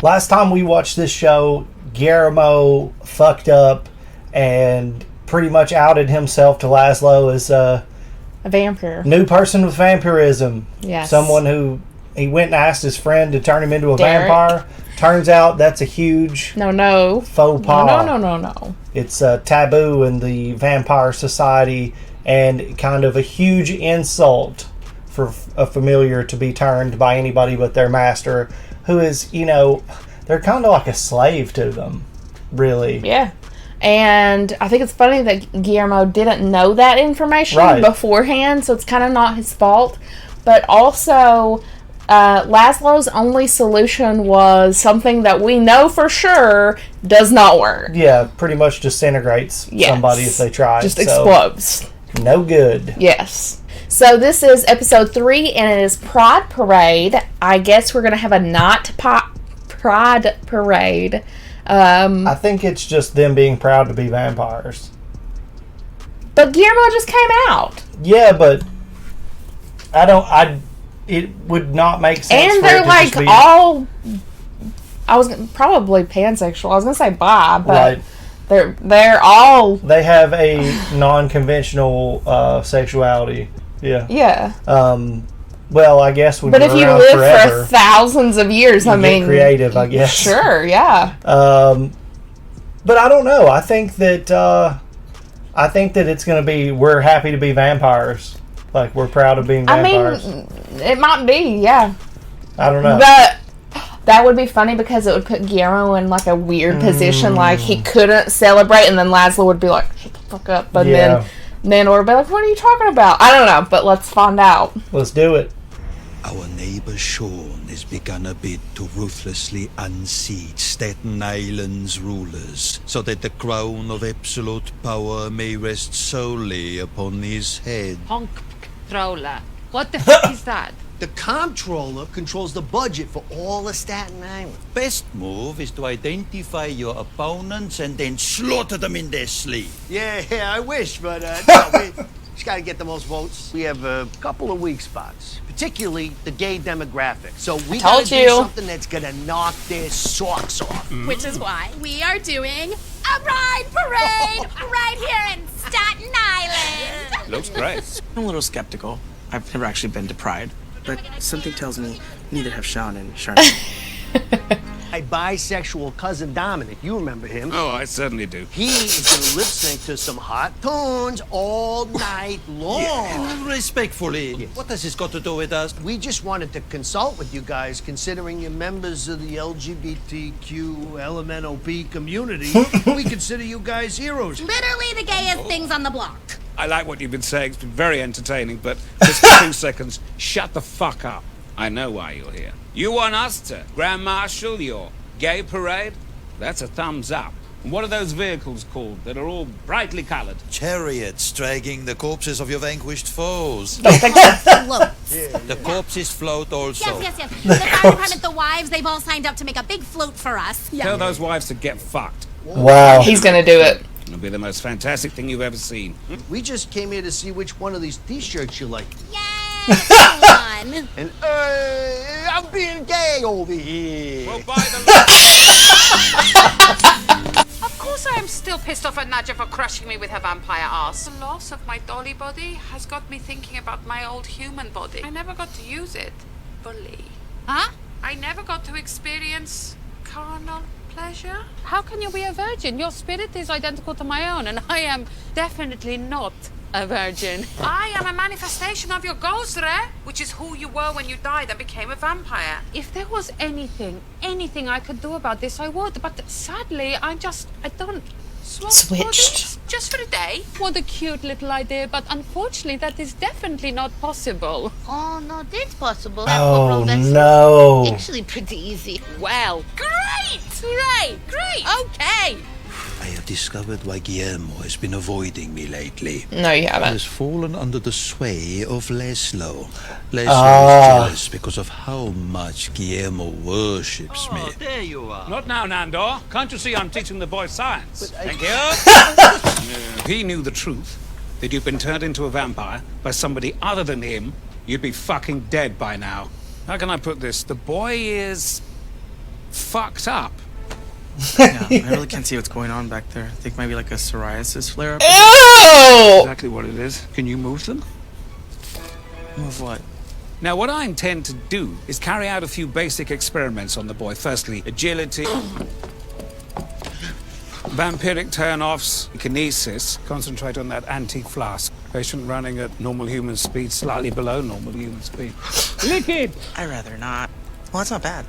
Last time we watched this show, Guillermo fucked up and pretty much outed himself to Laszlo as a vampire. New person with vampirism. Yes. Someone who he went and asked his friend to turn him into a vampire. Turns out that's a huge faux pas. No. It's a taboo in the vampire society and kind of a huge insult for a familiar to be turned by anybody but their master, who is, they're kind of like a slave to them, really. Yeah. And I think it's funny that Guillermo didn't know that information beforehand, so it's kind of not his fault. But also, Laszlo's only solution was something that we know for sure does not work. Yeah, pretty much disintegrates somebody if they try. Just explodes. No good. Yes. So this is episode 3, and it is Pride Parade. I guess we're going to have a Pride Parade. I think it's just them being proud to be vampires. But Guillermo just came out. Yeah, but it would not make sense. And they're like all, I was probably pansexual. I was going to say bi, but they're all. They have a non-conventional sexuality. Yeah. Yeah. Well, I guess we've been around forever. But if you live for thousands of years, I mean, get creative, I guess. Sure, yeah. But I don't know. I think that it's going to be, we're happy to be vampires. Like, we're proud of being vampires. I mean, it might be, yeah. I don't know. But that would be funny because it would put Guillermo in like a weird position. Like, he couldn't celebrate, and then Laszlo would be like, shut the fuck up. But then Nandor would be like, what are you talking about? I don't know, but let's find out. Let's do it. Our neighbor Sean has begun a bid to ruthlessly unseat Staten Island's rulers so that the crown of absolute power may rest solely upon his head. Honk controller. What the fuck is that? The comptroller controls the budget for all of Staten Island. Best move is to identify your opponents and then slaughter them in their sleep. Yeah, I wish, but no, we just gotta get the most votes. We have a couple of weak spots, particularly the gay demographic. So we gotta do something that's gonna knock their socks off. Which is why we are doing a Pride Parade right here in Staten Island. Looks great. I'm a little skeptical. I've never actually been to Pride, but something tells me neither have Sean and Charlotte. My bisexual cousin Dominic, you remember him? Oh, I certainly do. He is gonna lip sync to some hot tunes all night long. Yeah. Respectfully, what has this got to do with us? We just wanted to consult with you guys, considering you're members of the LGBTQ LMNOP community. We consider you guys heroes. Literally the gayest things on the block. I like what you've been saying. It's been very entertaining, but just for 2 seconds, shut the fuck up. I know why you're here. You want us to Grand Marshal your gay parade? That's a thumbs up. And what are those vehicles called that are all brightly coloured? Chariots dragging the corpses of your vanquished foes. The corpses float also. Yes. The fire department, the wives, they've all signed up to make a big float for us. Tell those wives to get fucked. Wow. He's gonna do it. It'll be the most fantastic thing you've ever seen. We just came here to see which one of these t-shirts you like. Yes, one. And I'm being gay over here. Well, by the Of course I am still pissed off at Nadja for crushing me with her vampire ass. The loss of my dolly body has got me thinking about my old human body. I never got to use it fully. Huh? I never got to experience carnal pleasure. How can you be a virgin? Your spirit is identical to my own, and I am definitely not a virgin. I am a manifestation of your ghost, Re, which is who you were when you died and became a vampire. If there was anything I could do about this, I would, but sadly, I don't switched. Just for a day. What a cute little idea, but unfortunately, that is definitely not possible. Oh, no, that's possible. Oh, no. Actually pretty easy. Well, great! Great! Okay! I have discovered why Guillermo has been avoiding me lately. No, you He haven't. has fallen under the sway of Laszlo. Laszlo is jealous because of how much Guillermo worships me. There you are. Not now, Nandor. Can't you see I'm teaching the boy science? Thank you. If he knew the truth, that you've been turned into a vampire by somebody other than him, you'd be fucking dead by now. How can I put this? The boy is fucked up. Yeah, I really can't see what's going on back there. I think maybe like a psoriasis flare-up. Ew! Exactly what it is. Can you move them? Move what? Now, what I intend to do is carry out a few basic experiments on the boy. Firstly, agility, vampiric turn-offs, kinesis. Concentrate on that antique flask. Patient running at normal human speed, slightly below normal human speed. Liquid! I'd rather not. Well, that's not bad.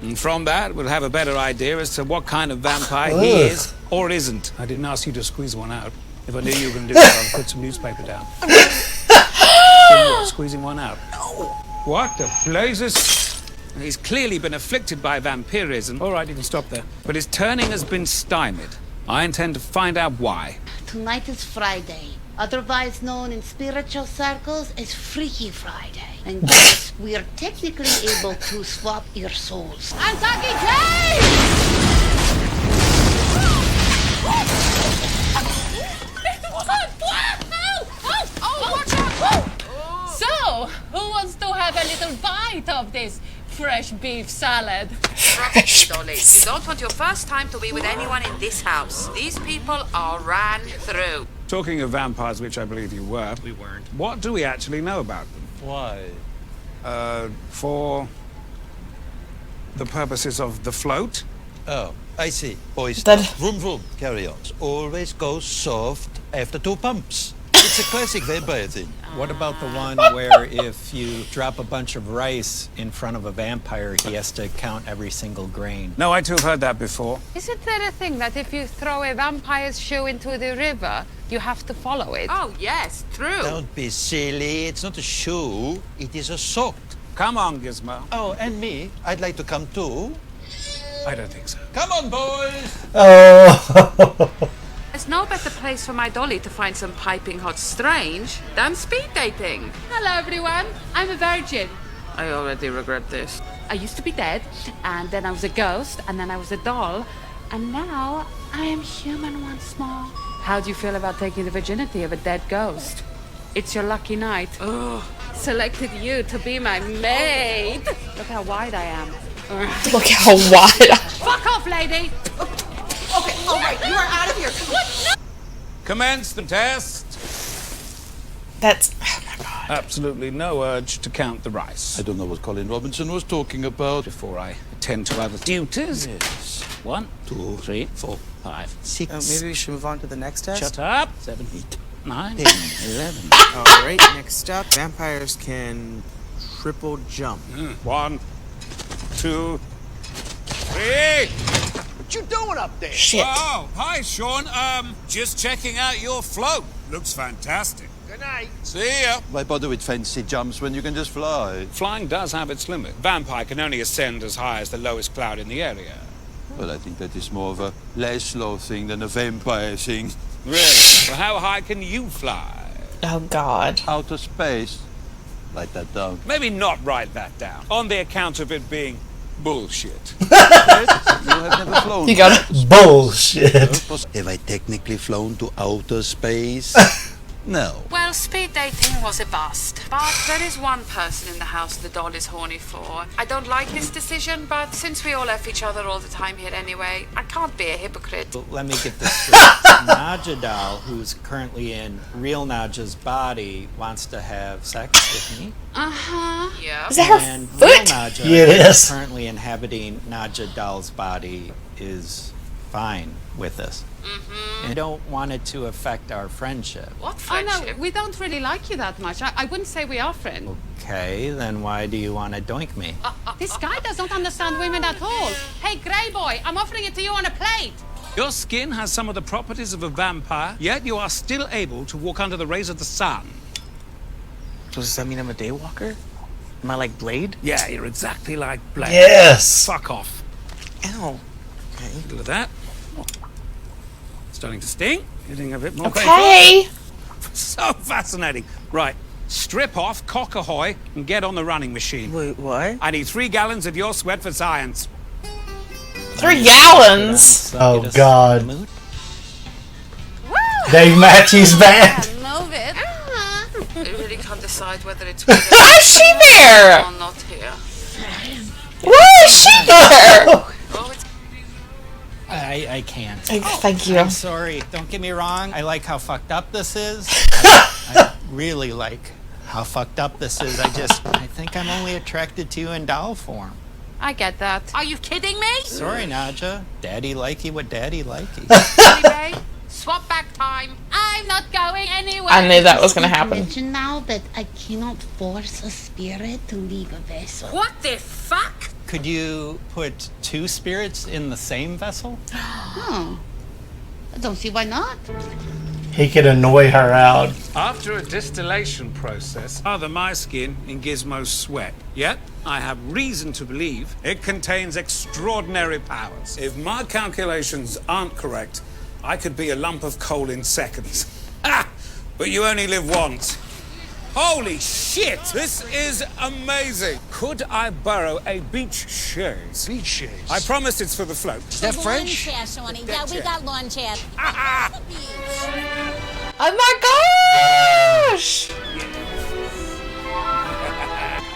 And from that, we'll have a better idea as to what kind of vampire he is or isn't. I didn't ask you to squeeze one out. If I knew you were going to do it, I'd put some newspaper down. Squeezing one out. No. What the blazes? He's clearly been afflicted by vampirism. All right, you can stop there. But his turning has been stymied. I intend to find out why. Tonight is Friday, otherwise known in spiritual circles as Freaky Friday. And yes, we are technically able to swap your souls. Antucky Cave! Watch out! So, who wants to have a little bite of this fresh beef salad? Fresh Dolly, you don't want your first time to be with anyone in this house. These people are ran through. Talking of vampires, which I believe you were. We weren't. What do we actually know about them? Why? For the purposes of the float? Oh, I see. Boys, That- vroom vroom, carry on. Always go soft after 2 pumps. It's a classic vampire thing. What about the one where if you drop a bunch of rice in front of a vampire, he has to count every single grain? No, I too have heard that before. Isn't there a thing that if you throw a vampire's shoe into the river, you have to follow it? Oh, yes, true. Don't be silly. It's not a shoe. It is a sock. Come on, Gizmo. Oh, and me. I'd like to come too. I don't think so. Come on, boys. Oh. There's no better place for my dolly to find some piping hot strange than speed dating. Hello, everyone. I'm a virgin. I already regret this. I used to be dead, and then I was a ghost, and then I was a doll, and now I am human once more. How do you feel about taking the virginity of a dead ghost? It's your lucky night. Oh, selected you to be my maid. Look how wide I am. Look how wide. Fuck off, lady. Okay, all right, you are out of here. What? No. Commence the test. That's, oh my god. Absolutely no urge to count the rice. I don't know what Colin Robinson was talking about. Before I attend to other duties. Yes. 1, 2, 3, 4, 5, 6. Maybe we should move on to the next test? Shut up. 7, 8, 9, 10, 11. Alright, next up, vampires can triple jump. 1, 2, 3. What you doing up there? Shit. Oh, hi, Sean. Just checking out your float. Looks fantastic. Good night. See ya. Why bother with fancy jumps when you can just fly? Flying does have its limit. Vampire can only ascend as high as the lowest cloud in the area. Well, I think that is more of a Laszlo thing than a vampire thing. Really? Well, how high can you fly? Oh god. Outer space. Write that down. Maybe not write that down, on the account of it being bullshit. You have never flown. You got it. Bullshit. Have I technically flown to outer space? No. Well, speed dating was a bust. But there is one person in the house the doll is horny for. I don't like this decision, but since we all F each other all the time here anyway, I can't be a hypocrite. Let me get this straight. Naja doll, who's currently in real Naja's body, wants to have sex with me. Uh-huh. Yeah. Is that her And real foot? Naja, Yes. currently inhabiting Naja doll's body, is fine with this. Mm-hmm. I don't want it to affect our friendship. What Oh, no, friendship? we don't really like you that much. I wouldn't say we are friends. Okay, then why do you want to doink me? This guy doesn't understand women at all. Hey, Grey Boy, I'm offering it to you on a plate. Your skin has some of the properties of a vampire, yet you are still able to walk under the rays of the sun. So does that mean I'm a daywalker? Am I like Blade? Yeah, you're exactly like Blade. Yes. Fuck off. Ow. Okay. Look at that. Starting to sting. Getting a bit more Okay. painful. So fascinating. Right. Strip off, cock ahoy, and get on the running machine. Wait, what? I need 3 gallons of your sweat for science. 3 gallons. Oh God. Woo! Dave Matthews Band. Move it. I really can't decide whether it's Why is she there? or not here. Why is she here? I can't. Thank you. I'm sorry. Don't get me wrong. I like how fucked up this is. I really like how fucked up this is. I think I'm only attracted to you in doll form. I get that. Are you kidding me? Sorry, Nadja. Daddy likey what daddy likey. Babe, swap back time. I'm not going anywhere. I knew that was going to happen. Mention now that I cannot force a spirit to leave a vessel. What the fuck? Could you put 2 spirits in the same vessel? Oh, I don't see why not. He could annoy her out. After a distillation process, other my skin in Gizmo's sweat. Yet, I have reason to believe it contains extraordinary powers. If my calculations aren't correct, I could be a lump of coal in seconds. Ah! But you only live once. Holy shit! This is amazing. Could I borrow a beach chaise? Beach chaise? I promised it's for the float. Is that French? Lawn chair, Shawnee. Yeah, we got lawn chairs. Oh my gosh!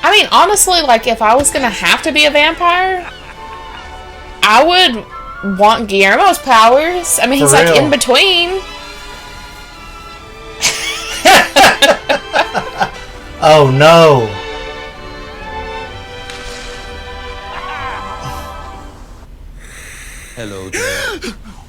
I mean, honestly, like, if I was gonna have to be a vampire, I would want Guillermo's powers. I mean, he's like in between. Oh no! Hello there.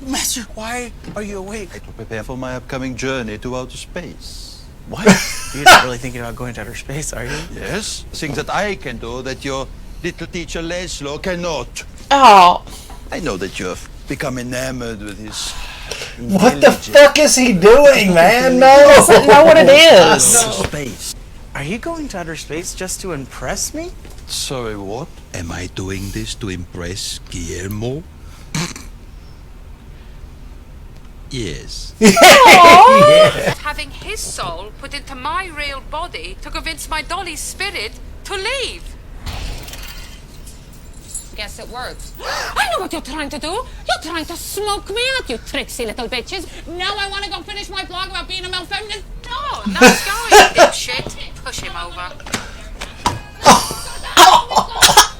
Master, why are you awake? To prepare for my upcoming journey to outer space. What? You're not really thinking about going to outer space, are you? Yes, things that I can do that your little teacher Laszlo cannot. Oh. I know that you have become enamored with his... What the fuck is he doing, man? No! He doesn't know what it is. Space. Are you going to outer space just to impress me? Sorry, what? Am I doing this to impress Guillermo? Yes. Yeah. Having his soul put into my real body to convince my dolly's spirit to leave. Guess it worked. I know what you're trying to do. You're trying to smoke me out, you tricksy little bitches. Now I want to go finish my blog about being a male feminist. No, nice going, dipshit. Push him over.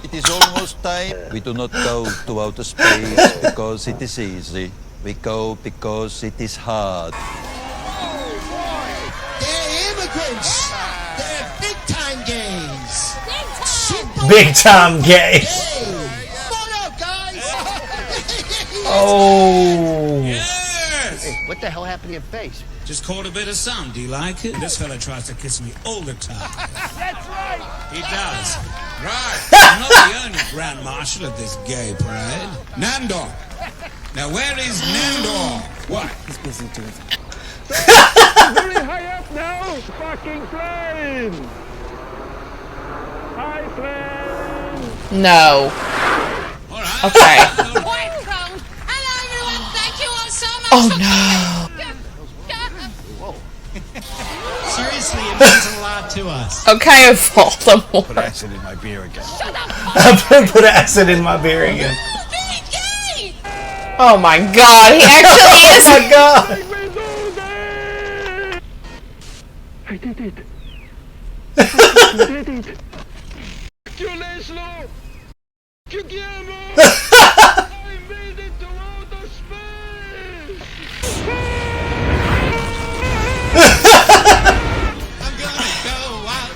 It is almost time. We do not go to outer space because it is easy. We go because it is hard. They're immigrants. They're big-time gays. Big-time gay. What up, guys? Oh. Yes! Hey, what the hell happened to your face? Just caught a bit of sun. Do you like it? This fella tries to kiss me all the time. That's right. He does. Right. I'm not the only Grand Marshal of this gay parade. Nandor. Now, where is Nandor? What? He's busy doing something. Very high up now! Fucking plane! Hi, plane! No. All right. Okay. Welcome. Hello, everyone. Thank you all so much. Oh no. Seriously, it means a lot to us. Okay, Voldemort. Put acid in my beer again. Put acid in my beer again. Oh my god, he actually is. Oh my god. I did it. I did it. You Laszlo! You Guillermo! I made it to outer space! I'm gonna go out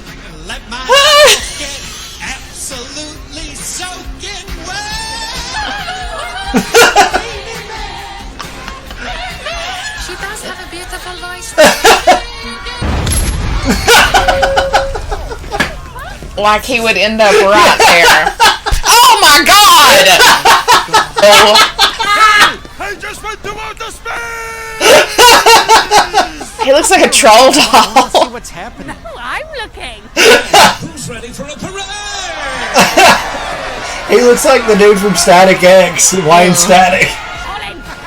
and let my house get absolutely soaking wet. She does have a beautiful voice. Like he would end up right there. Oh my god! Oh. I just went to outer space! He looks like a troll doll. I want to see what's happening. I'm looking. Who's ready for a parade? He looks like the dude from Static X, Wayne Static.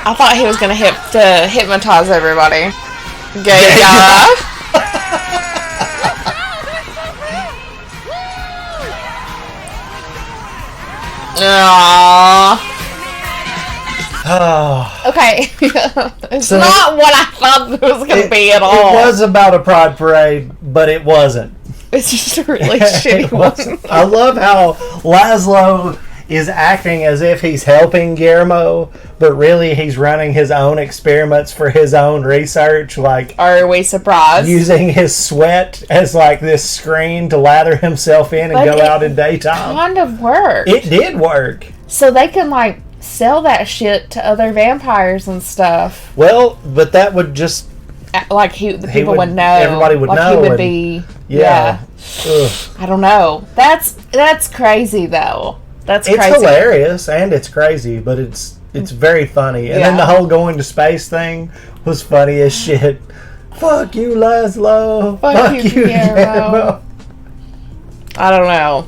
I thought he was gonna hypnotize everybody. Gay guy. Aww. Okay. It's So- not what I thought it was going to be at all. It was about a pride parade, but it wasn't. It's just a really shitty one. I love how Laszlo is acting as if he's helping Guillermo, but really he's running his own experiments for his own research. Like, are we surprised? Using his sweat as like this screen to lather himself in and go out in daytime. Kind of worked. It did work. So they can like sell that shit to other vampires and stuff. Well, but that would just like the people would know. Everybody would like know. He would be. Yeah. I don't know. That's crazy though. It's crazy. Hilarious and it's crazy, but it's very funny. And then the whole going to space thing was funny as shit. Fuck you, Laszlo. Fuck you, Guillermo. I don't know.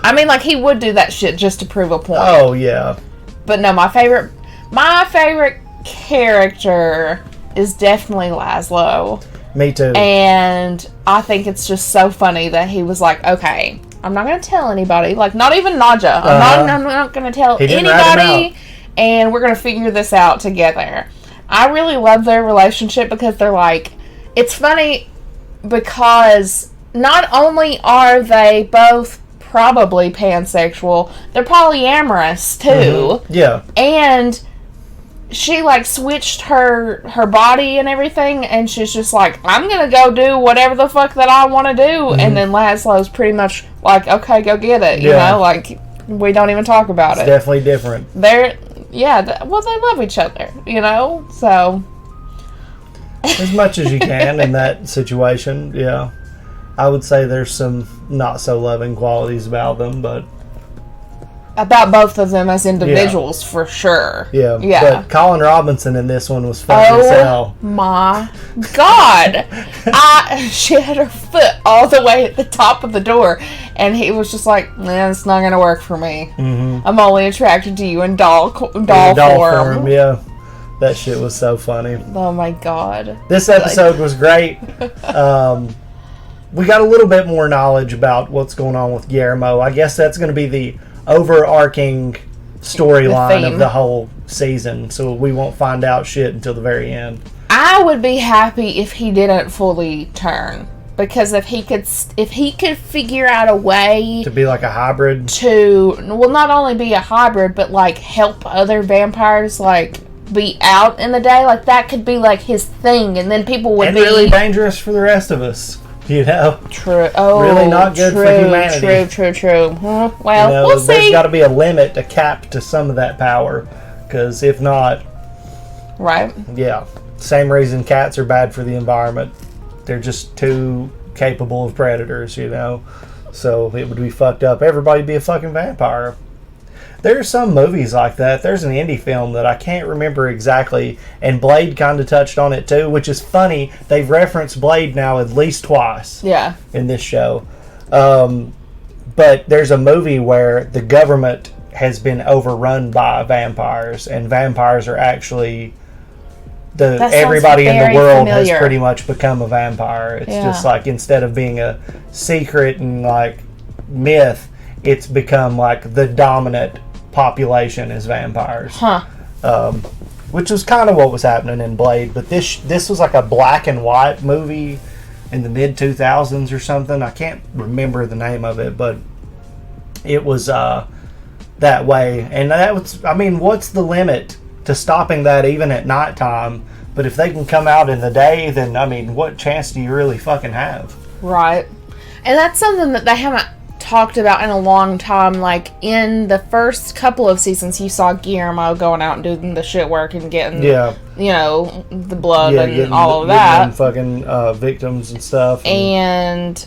I mean, like, he would do that shit just to prove a point. Oh yeah. But no, my favorite character is definitely Laszlo. Me too. And I think it's just so funny that he was like, okay, I'm not going to tell anybody. Like, not even Nadja. I'm not going to tell anybody. And we're going to figure this out together. I really love their relationship because they're like... It's funny because not only are they both probably pansexual, they're polyamorous, too. Mm-hmm. Yeah. And... she like switched her body and everything, and she's just like, I'm gonna go do whatever the fuck that I want to do. Mm-hmm. And then Laszlo's pretty much like, okay, go get it. You know, like, we don't even talk about it. It's definitely different. They love each other, you know. So as much as you can in that situation, yeah. I would say there's some not so loving qualities about them, but. About both of them as individuals, for sure. Yeah. But Colin Robinson in this one was funny as hell. Oh my God. She had her foot all the way at the top of the door, and he was just like, man, it's not going to work for me. Mm-hmm. I'm only attracted to you in doll form. Yeah. That shit was so funny. Oh my God. This episode was great. We got a little bit more knowledge about what's going on with Guillermo. I guess that's going to be the overarching storyline of the whole season, so we won't find out shit until the very end. I would be happy if he didn't fully turn, because if he could figure out a way to be like a hybrid, to not only be a hybrid but like help other vampires like be out in the day, like that could be like his thing, and then people would be really dangerous for the rest of us. You know, true. Oh, really not good for humanity. True. Well, we'll see. There's got to be a limit, a cap to some of that power, because if not, right? Yeah, same reason cats are bad for the environment. They're just too capable of predators, you know. So it would be fucked up. Everybody'd be a fucking vampire. There's some movies like that. There's an indie film that I can't remember exactly, and Blade kind of touched on it too, which is funny. They've referenced Blade now at least twice in this show. But there's a movie where the government has been overrun by vampires, and vampires are actually... everybody in the world has pretty much become a vampire. It's just like, instead of being a secret and like myth, it's become like the dominant population is vampires. Which was kind of what was happening in Blade, but this was like a black and white movie in the mid 2000s or something. I can't remember the name of it, but it was that way. And that was, I mean, what's the limit to stopping that even at nighttime? But if they can come out in the day, then I mean, what chance do you really fucking have? Right. And that's something that they haven't talked about in a long time. Like, in the first couple of seasons, you saw Guillermo going out and doing the shit work and getting, you know, the blood and all of that. Fucking victims and stuff. And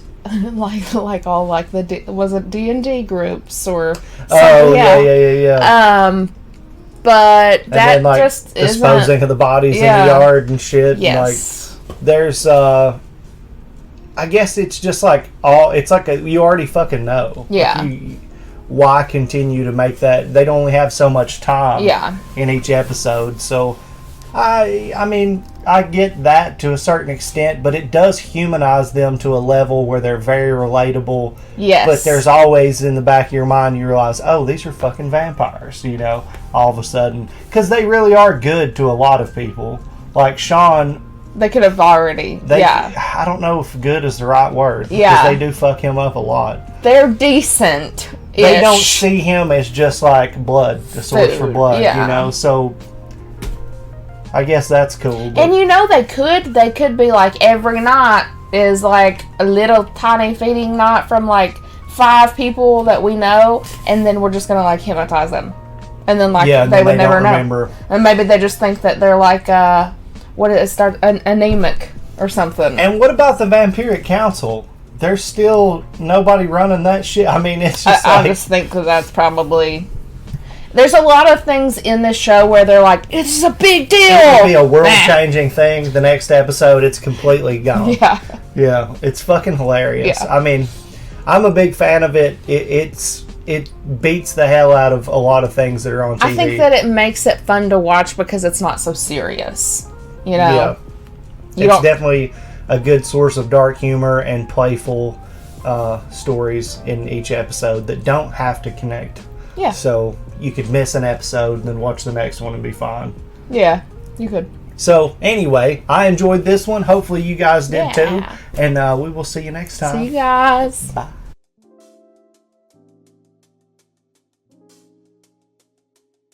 like all like was it D&D groups or something? Oh, yeah. But and that then, like, just disposing of the bodies in the yard and shit. Yes. And, like, there's I guess it's just like it's like you already fucking know. Yeah. Like why continue to make that? They'd only have so much time. In each episode, so I mean, I get that to a certain extent, but it does humanize them to a level where they're very relatable. Yes. But there's always in the back of your mind, you realize, oh, these are fucking vampires, you know, all of a sudden. Because they really are good to a lot of people. Like, Sean They could have already. I don't know if good is the right word. Yeah. Because they do fuck him up a lot. They're decent. They don't see him as just like blood, a source for blood, you know? So, I guess that's cool. But. And you know they could be like every knot is like a little tiny feeding knot from like 5 people that we know, and then we're just gonna like hypnotize them. And then like they would never know. And maybe they just think that they're like anemic or something. And what about the Vampiric Council? There's still nobody running that shit. I mean, it's just I just think that that's probably... There's a lot of things in this show where they're like, it's a big deal! It would be a world-changing thing. The next episode, it's completely gone. Yeah. Yeah, it's fucking hilarious. Yeah. I mean, I'm a big fan of it. It beats the hell out of a lot of things that are on TV. I think that it makes it fun to watch because it's not so serious. You know? Yeah. It's definitely a good source of dark humor and playful stories in each episode that don't have to connect. Yeah. So you could miss an episode and then watch the next one and be fine. Yeah, you could. So anyway, I enjoyed this one. Hopefully you guys did too. And we will see you next time. See you guys. Bye.